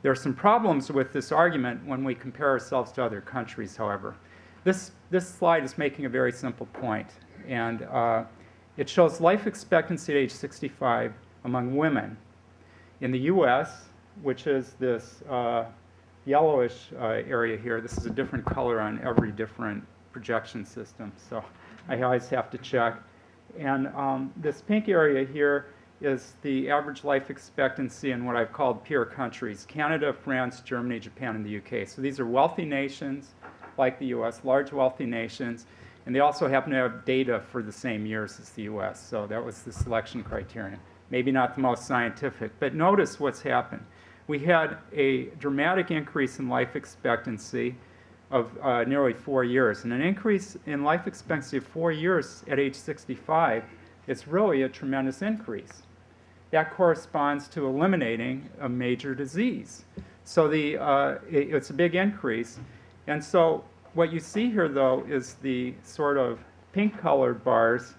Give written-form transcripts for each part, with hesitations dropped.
There are some problems with this argument when we compare ourselves to other countries, however. This slide is making a very simple point, and it shows life expectancy at age 65 among women. In the US, which is this yellowish area here, this is a different color on every different projection system, so I always have to check. And this pink area here is the average life expectancy in what I've called peer countries: Canada, France, Germany, Japan, and the UK. So these are wealthy nations like the US, large wealthy nations, and they also happen to have data for the same years as the US. So that was the selection criterion. Maybe not the most scientific, but notice what's happened. We had a dramatic increase in life expectancy of nearly 4 years. And an increase in life expectancy of 4 years at age 65 is really a tremendous increase. That corresponds to eliminating a major disease. So it's a big increase. And so what you see here, though, is the sort of pink-colored bars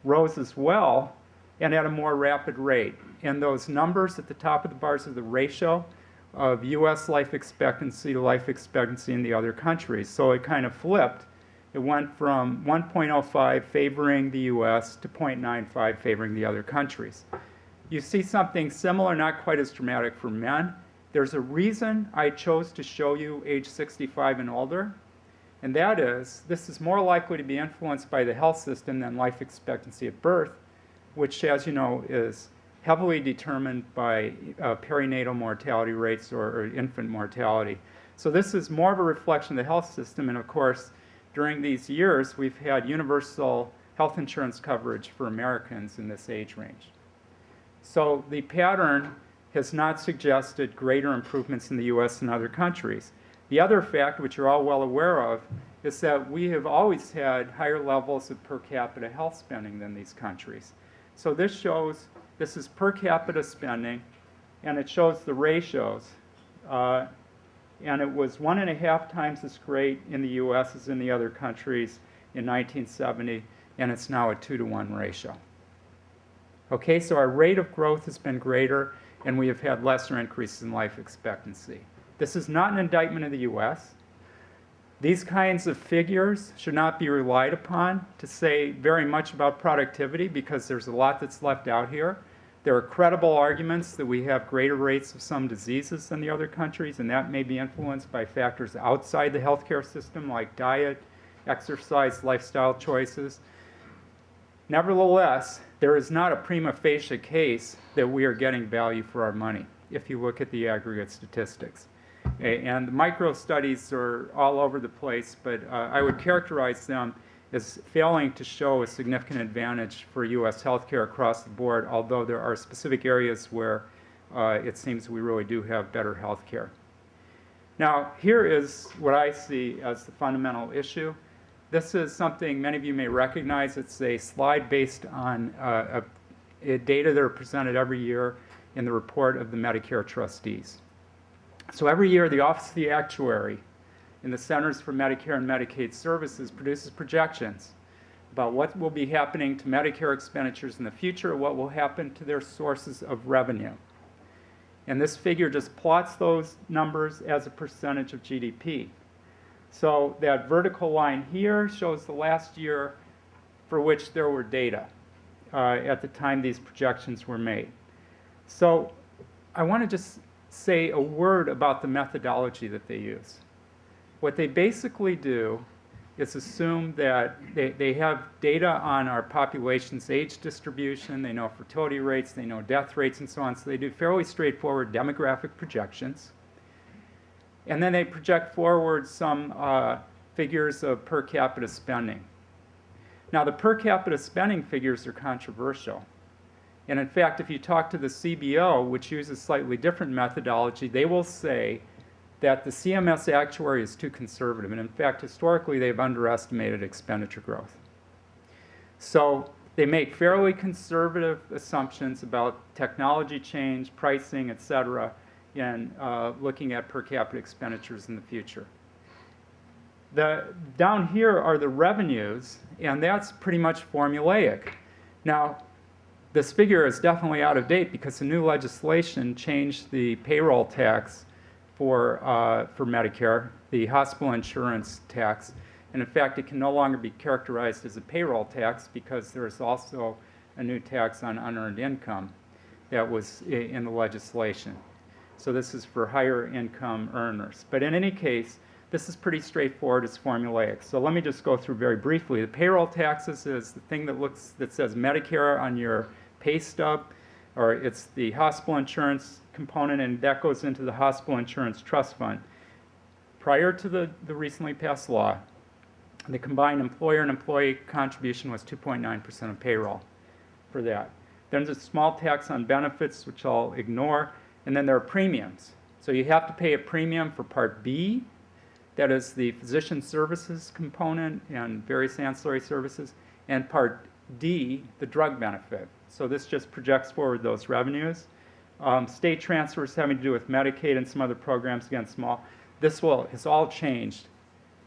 rose as well, and at a more rapid rate. And those numbers at the top of the bars are the ratio of US life expectancy to life expectancy in the other countries. So it kind of flipped. It went from 1.05 favoring the US to 0.95 favoring the other countries. You see something similar, not quite as dramatic for men. There's a reason I chose to show you age 65 and older, and that is this is more likely to be influenced by the health system than life expectancy at birth, which, as you know, is heavily determined by perinatal mortality rates or infant mortality. So this is more of a reflection of the health system, and of course, during these years, we've had universal health insurance coverage for Americans in this age range. So the pattern has not suggested greater improvements in the US than other countries. The other fact, which you're all well aware of, is that we have always had higher levels of per capita health spending than these countries. So this shows, this is per capita spending, and it shows the ratios. And it was 1.5 times as great in the US as in the other countries in 1970, and it's now a 2-to-1 ratio. Okay, so our rate of growth has been greater, and we have had lesser increases in life expectancy. This is not an indictment of the US. These kinds of figures should not be relied upon to say very much about productivity, because there's a lot that's left out here. There are credible arguments that we have greater rates of some diseases than the other countries, and that may be influenced by factors outside the healthcare system like diet, exercise, lifestyle choices. Nevertheless, there is not a prima facie case that we are getting value for our money if you look at the aggregate statistics. And the micro studies are all over the place, but I would characterize them as failing to show a significant advantage for US healthcare across the board, although there are specific areas where it seems we really do have better healthcare. Now, here is what I see as the fundamental issue. This is something many of you may recognize. It's a slide based on data that are presented every year in the report of the Medicare trustees. So every year, the Office of the Actuary in the Centers for Medicare and Medicaid Services produces projections about what will be happening to Medicare expenditures in the future, what will happen to their sources of revenue. And this figure just plots those numbers as a percentage of GDP. So that vertical line here shows the last year for which there were data at the time these projections were made. So I want to just say a word about the methodology that they use. What they basically do is assume that they have data on our population's age distribution, they know fertility rates, they know death rates, and so on. So they do fairly straightforward demographic projections. And then they project forward some figures of per capita spending. Now, the per capita spending figures are controversial. And in fact, if you talk to the CBO, which uses slightly different methodology, they will say that the CMS actuary is too conservative. And in fact, historically, they've underestimated expenditure growth. So they make fairly conservative assumptions about technology change, pricing, et cetera, in looking at per capita expenditures in the future. Down here are the revenues, and that's pretty much formulaic. Now, this figure is definitely out of date because the new legislation changed the payroll tax for Medicare, the hospital insurance tax. And in fact, it can no longer be characterized as a payroll tax because there's also a new tax on unearned income that was in the legislation. So this is for higher income earners. But in any case, this is pretty straightforward. It's formulaic. So let me just go through very briefly. The payroll taxes is the thing that says Medicare on your pay stub, or it's the hospital insurance component, and that goes into the hospital insurance trust fund. Prior to the recently passed law, the combined employer and employee contribution was 2.9% of payroll for that. Then there's a small tax on benefits, which I'll ignore, and then there are premiums. So you have to pay a premium for Part B, that is the physician services component and various ancillary services, and Part D, the drug benefit. So this just projects forward those revenues. State transfers having to do with Medicaid and some other programs, again, small. This has all changed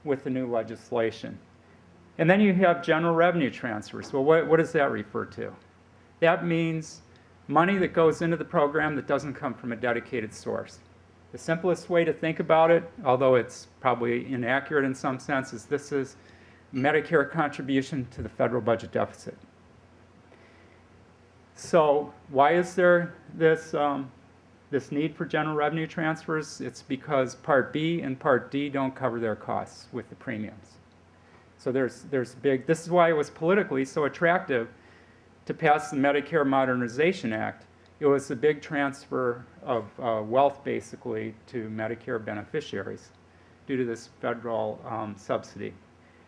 with the new legislation. And then you have general revenue transfers. Well, what does that refer to? That means money that goes into the program that doesn't come from a dedicated source. The simplest way to think about it, although it's probably inaccurate in some sense, is this is Medicare contribution to the federal budget deficit. So why is there this need for general revenue transfers? It's because Part B and Part D don't cover their costs with the premiums. So there's big, this is why it was politically so attractive to pass the Medicare Modernization Act. It was a big transfer of wealth, basically, to Medicare beneficiaries due to this federal subsidy.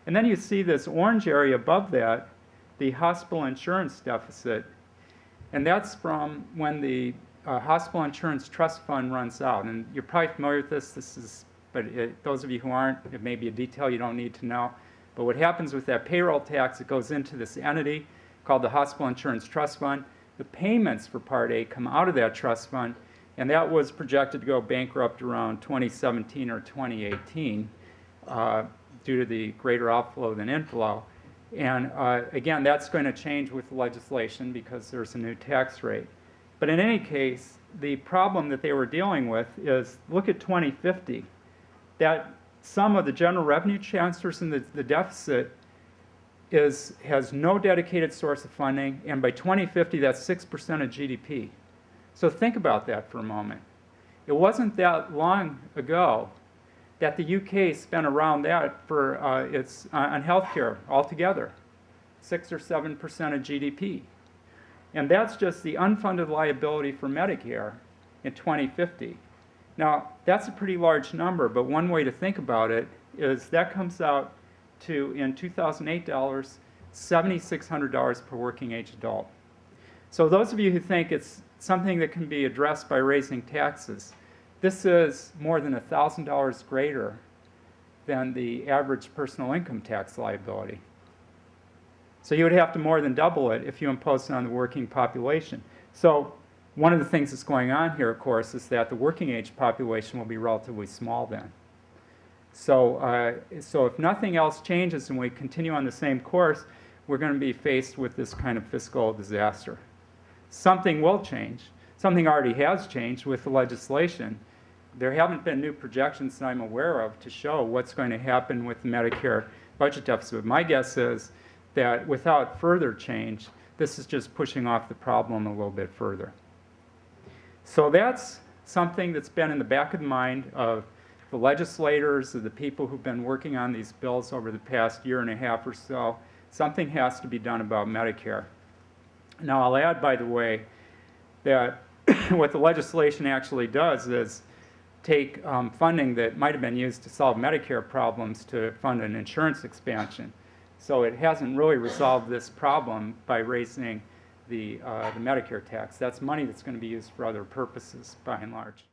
And then you see this orange area above that, the hospital insurance deficit. And that's from when the hospital insurance trust fund runs out. And you're probably familiar with this. But those of you who aren't, it may be a detail you don't need to know. But what happens with that payroll tax, it goes into this entity called the Hospital Insurance Trust Fund. The payments for Part A come out of that trust fund, and that was projected to go bankrupt around 2017 or 2018 due to the greater outflow than inflow. And again, that's going to change with the legislation because there's a new tax rate. But in any case, the problem that they were dealing with is, look at 2050. That sum of the general revenue transfers and the deficit has no dedicated source of funding, and by 2050, that's 6% of GDP. So think about that for a moment. It wasn't that long ago that the UK spent around that for on healthcare altogether, 6 or 7% of GDP. And that's just the unfunded liability for Medicare in 2050. Now, that's a pretty large number, but one way to think about it is that comes out to, in 2008 dollars, $7,600 per working age adult. So those of you who think it's something that can be addressed by raising taxes, this is more than $1,000 greater than the average personal income tax liability. So you would have to more than double it if you impose it on the working population. So one of the things that's going on here, of course, is that the working age population will be relatively small then. So if nothing else changes and we continue on the same course, we're going to be faced with this kind of fiscal disaster. Something will change. Something already has changed with the legislation. There haven't been new projections that I'm aware of to show what's going to happen with the Medicare budget deficit. My guess is that without further change, this is just pushing off the problem a little bit further. So that's something that's been in the back of the mind of the legislators, of the people who've been working on these bills over the past year and a half or so. Something has to be done about Medicare. Now, I'll add, by the way, that what the legislation actually does is take funding that might have been used to solve Medicare problems to fund an insurance expansion. So it hasn't really resolved this problem by raising the Medicare tax. That's money that's going to be used for other purposes, by and large.